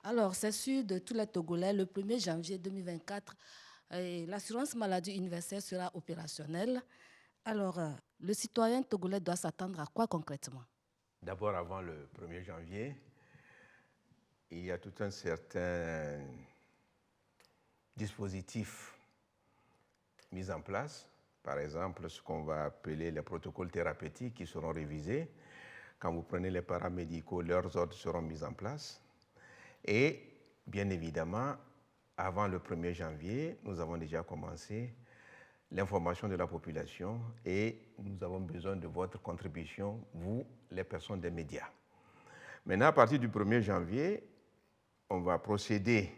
Alors, c'est sûr de tous les Togolais, le 1er janvier 2024, l'assurance maladie universelle sera opérationnelle. Alors, le citoyen togolais doit s'attendre à quoi concrètement? D'abord, avant le 1er janvier, il y a tout un certain dispositif mis en place. Par exemple, ce qu'on va appeler les protocoles thérapeutiques qui seront révisés. Quand vous prenez les paramédicaux, leurs ordres seront mis en place. Et bien évidemment, avant le 1er janvier, nous avons déjà commencé l'information de la population et nous avons besoin de votre contribution, vous, les personnes des médias. Maintenant, à partir du 1er janvier, on va procéder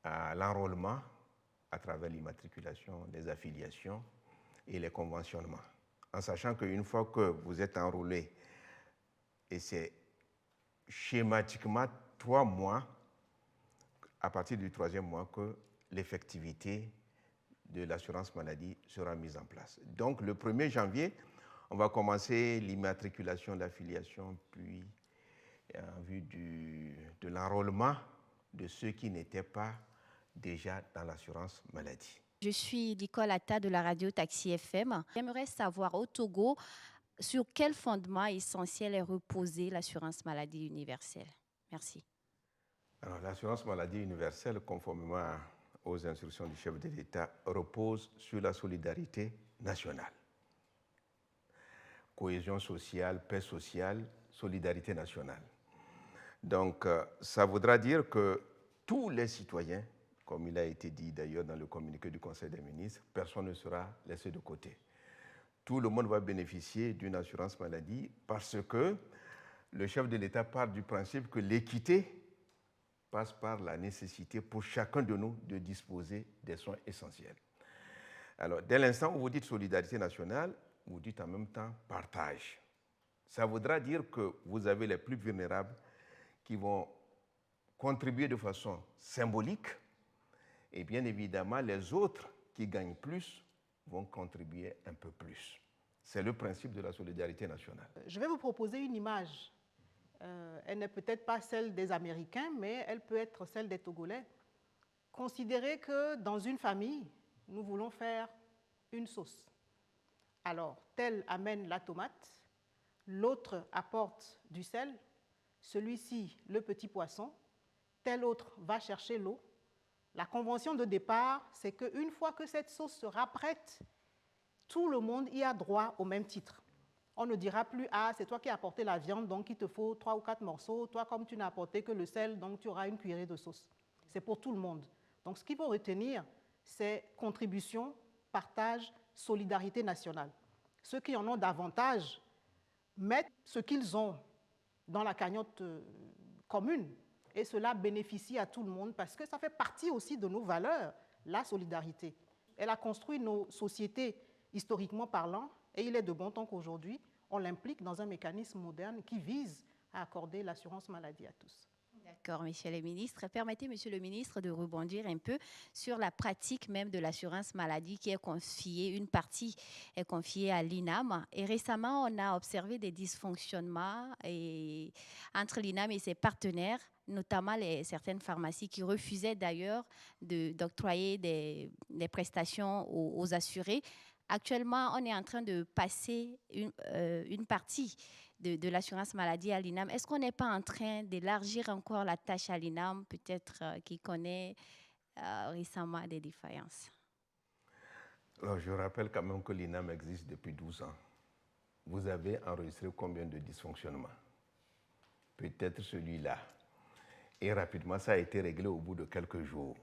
à l'enrôlement à travers l'immatriculation, les affiliations et les conventionnements. En sachant qu'une fois que vous êtes enrôlé, et c'est schématiquement 3 mois, à partir du 3e mois, que l'effectivité de l'assurance maladie sera mise en place. Donc le 1er janvier, on va commencer l'immatriculation, l'affiliation, puis en vue de l'enrôlement de ceux qui n'étaient pas déjà dans l'assurance maladie. Je suis Nicole Atta de la radio Taxi FM. J'aimerais savoir au Togo sur quel fondement essentiel est reposée l'assurance maladie universelle. Merci. Alors, l'assurance maladie universelle, conformément aux instructions du chef de l'État, repose sur la solidarité nationale. Cohésion sociale, paix sociale, solidarité nationale. Donc, ça voudra dire que tous les citoyens, comme il a été dit d'ailleurs dans le communiqué du Conseil des ministres, personne ne sera laissé de côté. Tout le monde va bénéficier d'une assurance maladie parce que le chef de l'État part du principe que l'équité passe par la nécessité pour chacun de nous de disposer des soins essentiels. Alors, dès l'instant où vous dites solidarité nationale, vous dites en même temps partage. Ça voudra dire que vous avez les plus vulnérables qui vont contribuer de façon symbolique et bien évidemment les autres qui gagnent plus vont contribuer un peu plus. C'est le principe de la solidarité nationale. Je vais vous proposer une image. Elle n'est peut-être pas celle des Américains, mais elle peut être celle des Togolais. Considérez que dans une famille, nous voulons faire une sauce. Alors, tel amène la tomate, l'autre apporte du sel, celui-ci le petit poisson, tel autre va chercher l'eau. La convention de départ, c'est qu'une fois que cette sauce sera prête, tout le monde y a droit au même titre. On ne dira plus « Ah, c'est toi qui as apporté la viande, donc il te faut 3 ou 4 morceaux. Toi, comme tu n'as apporté que le sel, donc tu auras une cuillerée de sauce. » C'est pour tout le monde. Donc, ce qu'il faut retenir, c'est contribution, partage, solidarité nationale. Ceux qui en ont davantage mettent ce qu'ils ont dans la cagnotte commune et cela bénéficie à tout le monde parce que ça fait partie aussi de nos valeurs, la solidarité. Elle a construit nos sociétés historiquement parlant et il est de bon temps qu'aujourd'hui, on l'implique dans un mécanisme moderne qui vise à accorder l'assurance maladie à tous. D'accord, monsieur le ministre. Permettez, monsieur le ministre, de rebondir un peu sur la pratique même de l'assurance maladie qui est confiée, une partie est confiée à l'INAM. Et récemment, on a observé des dysfonctionnements entre l'INAM et ses partenaires, notamment certaines pharmacies qui refusaient d'ailleurs d'octroyer des prestations aux assurés. Actuellement, on est en train de passer une partie de l'assurance maladie à l'INAM. Est-ce qu'on n'est pas en train d'élargir encore la tâche à l'INAM, peut-être qui connaît récemment des défaillances? Alors, je rappelle quand même que l'INAM existe depuis 12 ans. Vous avez enregistré combien de dysfonctionnements? Peut-être celui-là. Et rapidement, ça a été réglé au bout de quelques jours.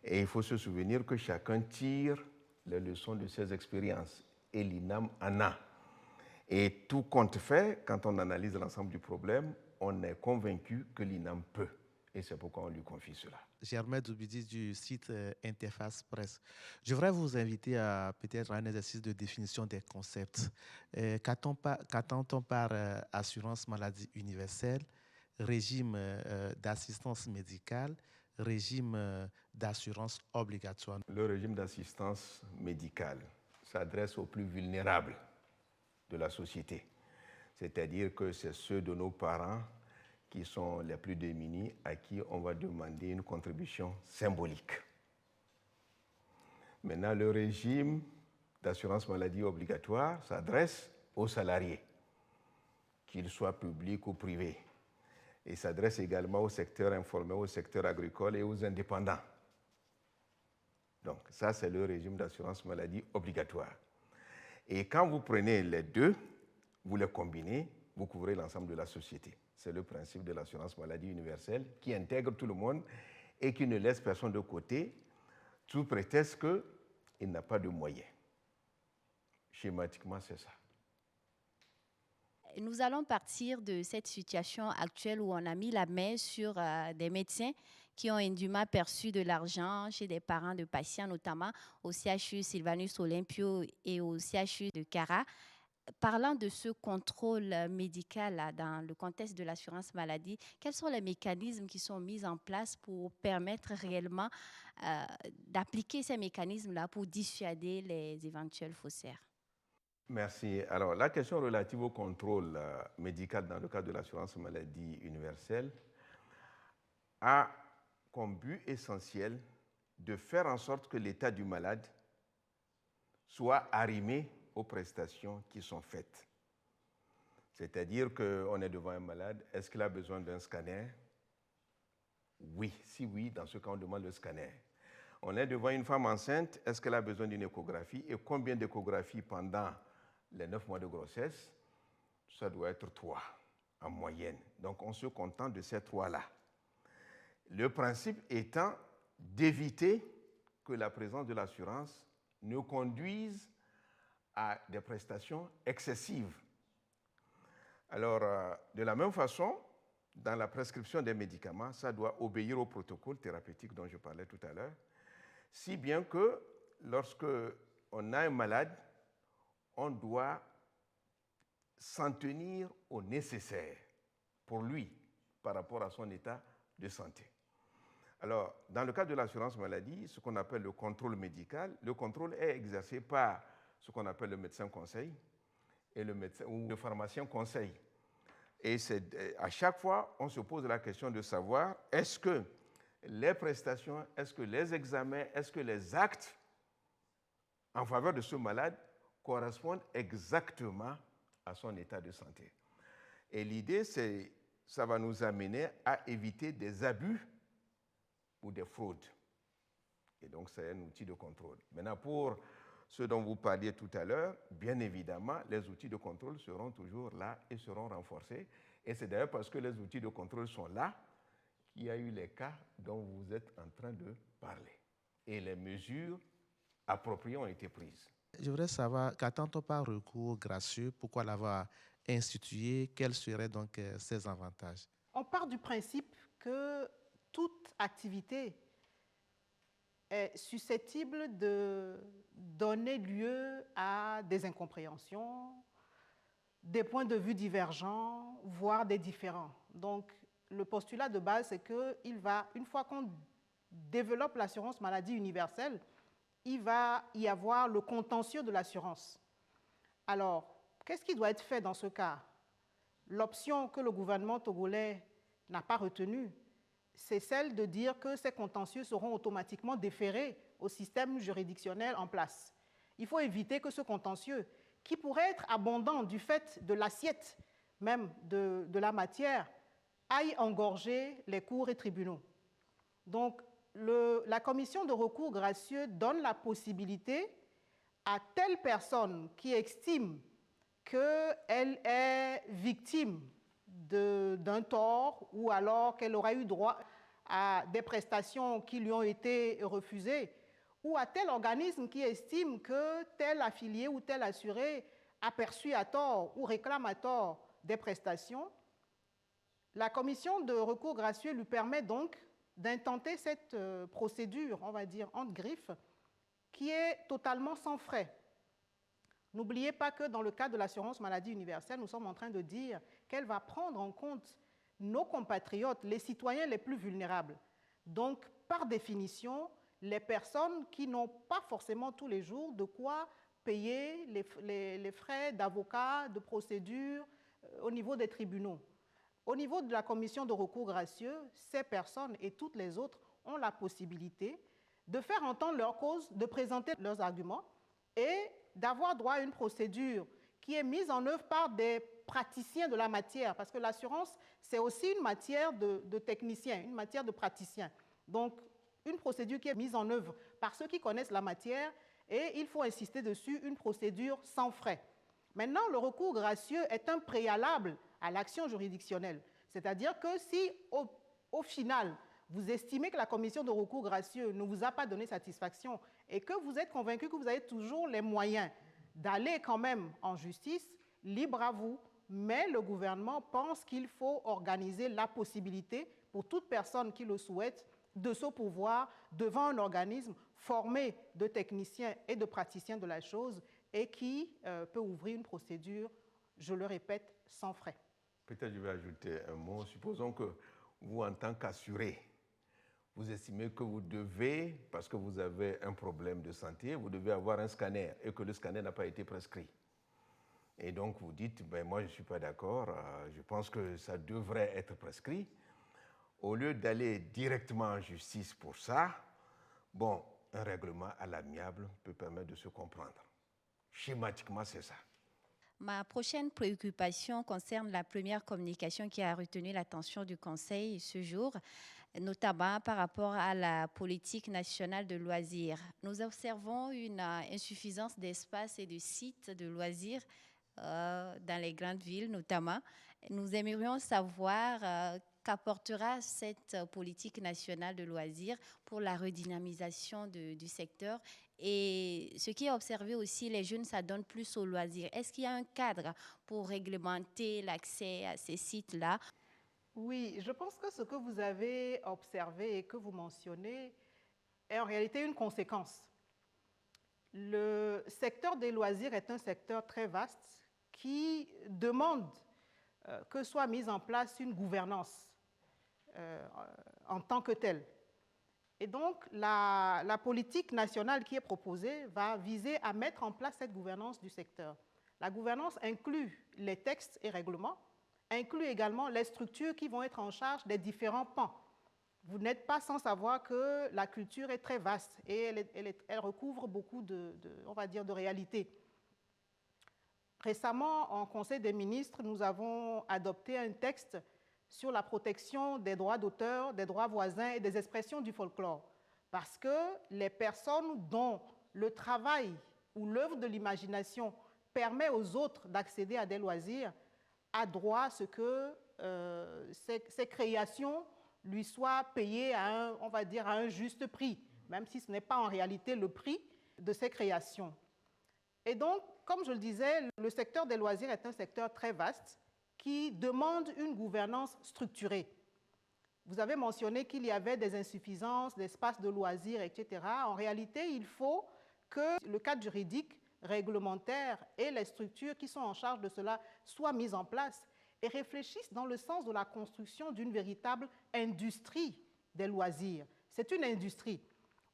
Et il faut se souvenir que chacun tire les leçons de ses expériences. Et l'INAM en a. Et tout compte fait, quand on analyse l'ensemble du problème, on est convaincu que l'INAM peut. Et c'est pourquoi on lui confie cela. Germain Doubidi du site Interface Presse. Je voudrais vous inviter à peut-être un exercice de définition des concepts. Qu'attend-on par assurance maladie universelle, régime d'assistance médicale, régime d'assurance obligatoire? Le régime d'assistance médicale s'adresse aux plus vulnérables de la société. C'est-à-dire que c'est ceux de nos parents qui sont les plus démunis à qui on va demander une contribution symbolique. Maintenant, le régime d'assurance maladie obligatoire s'adresse aux salariés, qu'ils soient publics ou privés. Et s'adresse également au secteur informel, au secteur agricole et aux indépendants. Donc ça, c'est le régime d'assurance maladie obligatoire. Et quand vous prenez les deux, vous les combinez, vous couvrez l'ensemble de la société. C'est le principe de l'assurance maladie universelle qui intègre tout le monde et qui ne laisse personne de côté sous prétexte qu'il n'a pas de moyens. Schématiquement, c'est ça. Nous allons partir de cette situation actuelle où on a mis la main sur des médecins qui ont indûment perçu de l'argent chez des parents de patients, notamment au CHU Sylvanus Olympio et au CHU de Cara. Parlant de ce contrôle médical dans le contexte de l'assurance maladie, quels sont les mécanismes qui sont mis en place pour permettre réellement d'appliquer ces mécanismes-là pour dissuader les éventuels faussaires? Merci. Alors, la question relative au contrôle médical dans le cadre de l'assurance maladie universelle a comme but essentiel de faire en sorte que l'état du malade soit arrimé aux prestations qui sont faites. C'est-à-dire qu'on est devant un malade, est-ce qu'il a besoin d'un scanner? Oui. Si oui, dans ce cas, on demande le scanner. On est devant une femme enceinte, est-ce qu'elle a besoin d'une échographie? Et combien d'échographies pendant les 9 mois de grossesse? Ça doit être 3 en moyenne. Donc, on se contente de ces 3-là. Le principe étant d'éviter que la présence de l'assurance ne conduise à des prestations excessives. Alors, de la même façon, dans la prescription des médicaments, ça doit obéir au protocole thérapeutique dont je parlais tout à l'heure, si bien que lorsque on a un malade, on doit s'en tenir au nécessaire pour lui par rapport à son état de santé. Alors, dans le cas de l'assurance maladie, ce qu'on appelle le contrôle médical, le contrôle est exercé par ce qu'on appelle le médecin conseil et le médecin ou le pharmacien conseil. Et à chaque fois, on se pose la question de savoir est-ce que les prestations, est-ce que les examens, est-ce que les actes en faveur de ce malade correspondent exactement à son état de santé. Et l'idée, ça va nous amener à éviter des abus ou des fraudes. Et donc, c'est un outil de contrôle. Maintenant, pour ce dont vous parliez tout à l'heure, bien évidemment, les outils de contrôle seront toujours là et seront renforcés. Et c'est d'ailleurs parce que les outils de contrôle sont là qu'il y a eu les cas dont vous êtes en train de parler. Et les mesures appropriées ont été prises. Je voudrais savoir, qu'attend-on par recours gracieux? Pourquoi l'avoir institué? Quels seraient donc ses avantages? On part du principe que toute activité est susceptible de donner lieu à des incompréhensions, des points de vue divergents, voire des différends. Donc, le postulat de base, c'est qu'il va, une fois qu'on développe l'assurance maladie universelle, il va y avoir le contentieux de l'assurance. Alors, qu'est-ce qui doit être fait dans ce cas? L'option que le gouvernement togolais n'a pas retenue, c'est celle de dire que ces contentieux seront automatiquement déférés au système juridictionnel en place. Il faut éviter que ce contentieux, qui pourrait être abondant du fait de l'assiette même de la matière, aille engorger les cours et tribunaux. Donc, la commission de recours gracieux donne la possibilité à telle personne qui estime qu'elle est victime d'un tort ou alors qu'elle aura eu droit à des prestations qui lui ont été refusées, ou à tel organisme qui estime que tel affilié ou tel assuré a perçu à tort ou réclame à tort des prestations. La commission de recours gracieux lui permet donc d'intenter cette procédure, on va dire, entre griffes, qui est totalement sans frais. N'oubliez pas que dans le cas de l'assurance maladie universelle, nous sommes en train de dire qu'elle va prendre en compte nos compatriotes, les citoyens les plus vulnérables. Donc, par définition, les personnes qui n'ont pas forcément tous les jours de quoi payer les frais d'avocat, de procédure au niveau des tribunaux. Au niveau de la commission de recours gracieux, ces personnes et toutes les autres ont la possibilité de faire entendre leur cause, de présenter leurs arguments et d'avoir droit à une procédure qui est mise en œuvre par des praticiens de la matière, parce que l'assurance, c'est aussi une matière de techniciens, une matière de praticiens. Donc, une procédure qui est mise en œuvre par ceux qui connaissent la matière, et il faut insister dessus, une procédure sans frais. Maintenant, le recours gracieux est un préalable à l'action juridictionnelle. C'est-à-dire que si, au final, vous estimez que la commission de recours gracieux ne vous a pas donné satisfaction et que vous êtes convaincu que vous avez toujours les moyens d'aller quand même en justice, libre à vous, mais le gouvernement pense qu'il faut organiser la possibilité pour toute personne qui le souhaite de se pourvoir devant un organisme formé de techniciens et de praticiens de la chose et qui peut ouvrir une procédure, je le répète, sans frais. Peut-être je vais ajouter un mot. Supposons que vous, en tant qu'assuré, vous estimez que vous devez, parce que vous avez un problème de santé, vous devez avoir un scanner et que le scanner n'a pas été prescrit. Et donc vous dites, ben, moi je ne suis pas d'accord, je pense que ça devrait être prescrit. Au lieu d'aller directement en justice pour ça, bon, un règlement à l'amiable peut permettre de se comprendre. Schématiquement, c'est ça. Ma prochaine préoccupation concerne la première communication qui a retenu l'attention du Conseil ce jour, notamment par rapport à la politique nationale de loisirs. Nous observons une insuffisance d'espace et de sites de loisirs dans les grandes villes notamment. Nous aimerions savoir qu'apportera cette politique nationale de loisirs pour la redynamisation du secteur. Et ce qui est observé aussi, les jeunes s'adonnent plus aux loisirs. Est-ce qu'il y a un cadre pour réglementer l'accès à ces sites-là? Oui, je pense que ce que vous avez observé et que vous mentionnez est en réalité une conséquence. Le secteur des loisirs est un secteur très vaste qui demande que soit mise en place une gouvernance en tant que telle. Et donc, la politique nationale qui est proposée va viser à mettre en place cette gouvernance du secteur. La gouvernance inclut les textes et règlements, inclut également les structures qui vont être en charge des différents pans. Vous n'êtes pas sans savoir que la culture est très vaste et elle recouvre beaucoup on va dire, de réalités. Récemment, en Conseil des ministres, nous avons adopté un texte sur la protection des droits d'auteur, des droits voisins et des expressions du folklore. Parce que les personnes dont le travail ou l'œuvre de l'imagination permet aux autres d'accéder à des loisirs a droit à ce que ces créations lui soient payées à on va dire, à un juste prix, même si ce n'est pas en réalité le prix de ces créations. Et donc, comme je le disais, le secteur des loisirs est un secteur très vaste qui demande une gouvernance structurée. Vous avez mentionné qu'il y avait des insuffisances d'espaces de loisirs, etc. En réalité, il faut que le cadre juridique, réglementaire et les structures qui sont en charge de cela soient mises en place et réfléchissent dans le sens de la construction d'une véritable industrie des loisirs. C'est une industrie.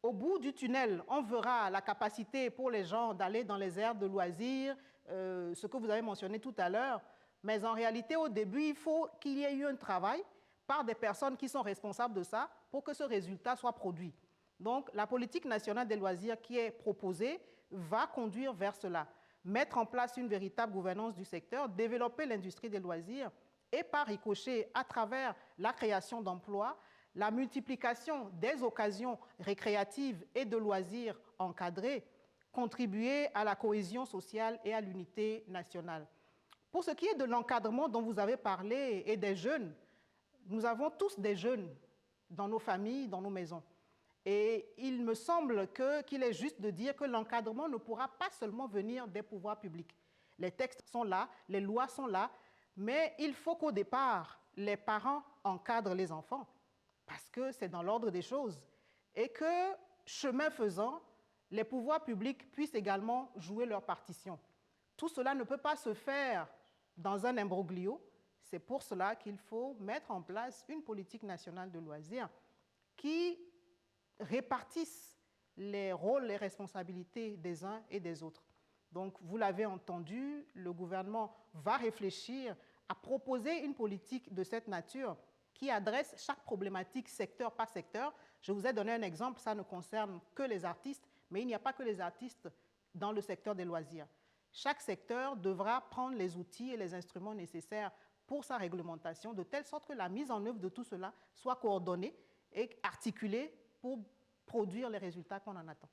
Au bout du tunnel, on verra la capacité pour les gens d'aller dans les aires de loisirs, ce que vous avez mentionné tout à l'heure, mais en réalité, au début, il faut qu'il y ait eu un travail par des personnes qui sont responsables de ça pour que ce résultat soit produit. Donc, la politique nationale des loisirs qui est proposée va conduire vers cela. Mettre en place une véritable gouvernance du secteur, développer l'industrie des loisirs et par ricochet, à travers la création d'emplois, la multiplication des occasions récréatives et de loisirs encadrés, contribuer à la cohésion sociale et à l'unité nationale. Pour ce qui est de l'encadrement dont vous avez parlé et des jeunes, nous avons tous des jeunes dans nos familles, dans nos maisons. Et il me semble qu'il est juste de dire que l'encadrement ne pourra pas seulement venir des pouvoirs publics. Les textes sont là, les lois sont là, mais il faut qu'au départ, les parents encadrent les enfants, parce que c'est dans l'ordre des choses, et que, chemin faisant, les pouvoirs publics puissent également jouer leur partition. Tout cela ne peut pas se faire dans un imbroglio. C'est pour cela qu'il faut mettre en place une politique nationale de loisirs qui répartisse les rôles, les responsabilités des uns et des autres. Donc, vous l'avez entendu, le gouvernement va réfléchir à proposer une politique de cette nature qui adresse chaque problématique secteur par secteur. Je vous ai donné un exemple, ça ne concerne que les artistes, mais il n'y a pas que les artistes dans le secteur des loisirs. Chaque secteur devra prendre les outils et les instruments nécessaires pour sa réglementation, de telle sorte que la mise en œuvre de tout cela soit coordonnée et articulée pour produire les résultats qu'on en attend.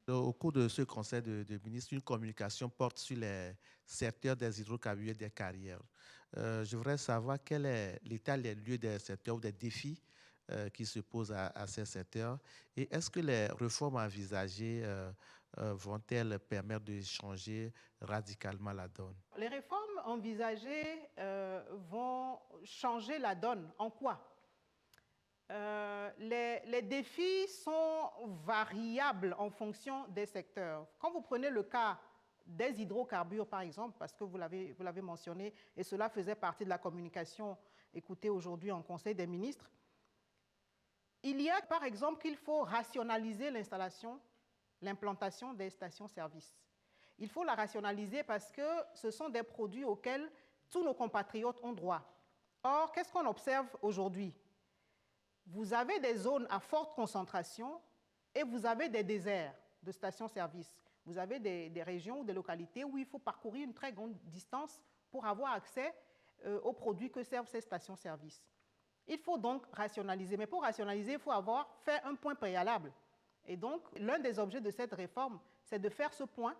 Au cours de ce conseil de ministres, une communication porte sur les secteurs des hydrocarbures et des carrières. Je voudrais savoir quel est l'état des lieux des secteurs ou des défis qui se posent à ces secteurs et est-ce que les réformes envisagées vont-elles permettre de changer radicalement la donne? Les réformes envisagées vont changer la donne. En quoi? Les défis sont variables en fonction des secteurs. Quand vous prenez le cas des hydrocarbures, par exemple, parce que vous l'avez mentionné, et cela faisait partie de la communication écoutée aujourd'hui en Conseil des ministres, il y a par exemple qu'il faut rationaliser l'implantation des stations-service. Il faut la rationaliser parce que ce sont des produits auxquels tous nos compatriotes ont droit. Or, qu'est-ce qu'on observe aujourd'hui? Vous avez des zones à forte concentration et vous avez des déserts de stations-service. Vous avez des régions ou des localités où il faut parcourir une très grande distance pour avoir accès aux produits que servent ces stations-service. Il faut donc rationaliser. Mais pour rationaliser, il faut avoir fait un point préalable. Et donc, l'un des objets de cette réforme, c'est de faire ce point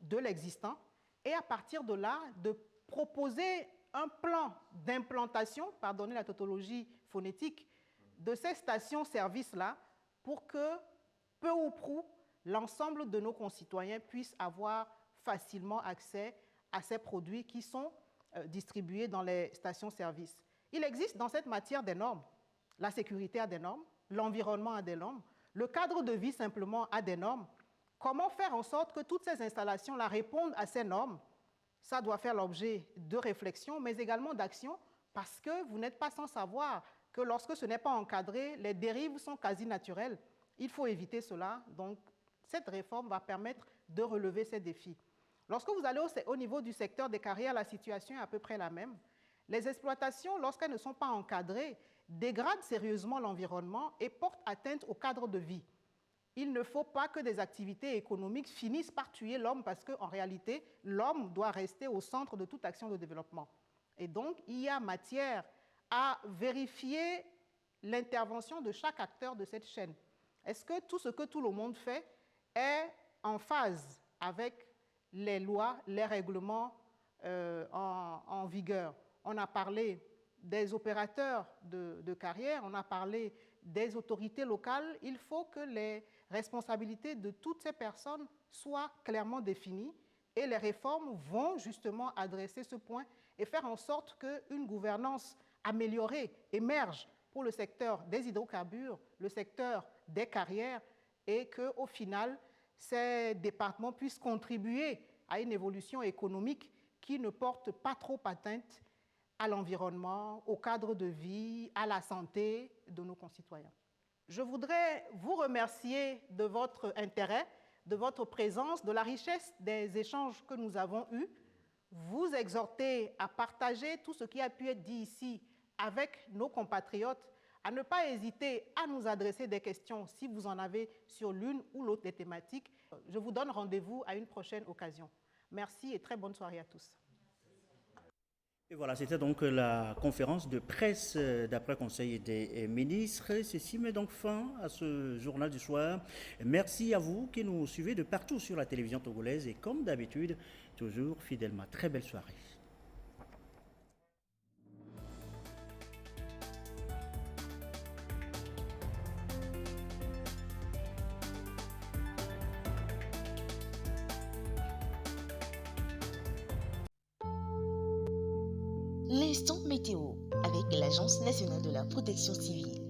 de l'existant et à partir de là, de proposer un plan d'implantation, pardonnez la tautologie phonétique, de ces stations-service-là pour que, peu ou prou, l'ensemble de nos concitoyens puissent avoir facilement accès à ces produits qui sont distribués dans les stations-service. Il existe dans cette matière des normes. La sécurité a des normes, l'environnement a des normes, le cadre de vie simplement a des normes. Comment faire en sorte que toutes ces installations-là répondent à ces normes ça doit faire l'objet de réflexion, mais également d'action, parce que vous n'êtes pas sans savoir que lorsque ce n'est pas encadré, les dérives sont quasi naturelles. Il faut éviter cela. Donc, cette réforme va permettre de relever ces défis. Lorsque vous allez au niveau du secteur des carrières, la situation est à peu près la même. Les exploitations, lorsqu'elles ne sont pas encadrées, dégradent sérieusement l'environnement et portent atteinte au cadre de vie. Il ne faut pas que des activités économiques finissent par tuer l'homme parce qu'en réalité, l'homme doit rester au centre de toute action de développement. Et donc, il y a matière à vérifier l'intervention de chaque acteur de cette chaîne. Est-ce que tout ce que tout le monde fait est en phase avec les lois, les règlements en vigueur? On a parlé des opérateurs de carrière, on a parlé des autorités locales. Il faut que les responsabilités de toutes ces personnes soient clairement définies et les réformes vont justement adresser ce point et faire en sorte qu'une gouvernance améliorée émerge pour le secteur des hydrocarbures, le secteur des carrières et qu'au final, ces départements puissent contribuer à une évolution économique qui ne porte pas trop atteinte à l'environnement, au cadre de vie, à la santé de nos concitoyens. Je voudrais vous remercier de votre intérêt, de votre présence, de la richesse des échanges que nous avons eus, vous exhorter à partager tout ce qui a pu être dit ici avec nos compatriotes, à ne pas hésiter à nous adresser des questions si vous en avez sur l'une ou l'autre des thématiques. Je vous donne rendez-vous à une prochaine occasion. Merci et très bonne soirée à tous. Et voilà, c'était donc la conférence de presse d'après Conseil des ministres. Ceci met donc fin à ce journal du soir. Merci à vous qui nous suivez de partout sur la télévision togolaise et comme d'habitude, toujours fidèlement. Très belle soirée. L'instant météo avec l'Agence nationale de la protection civile.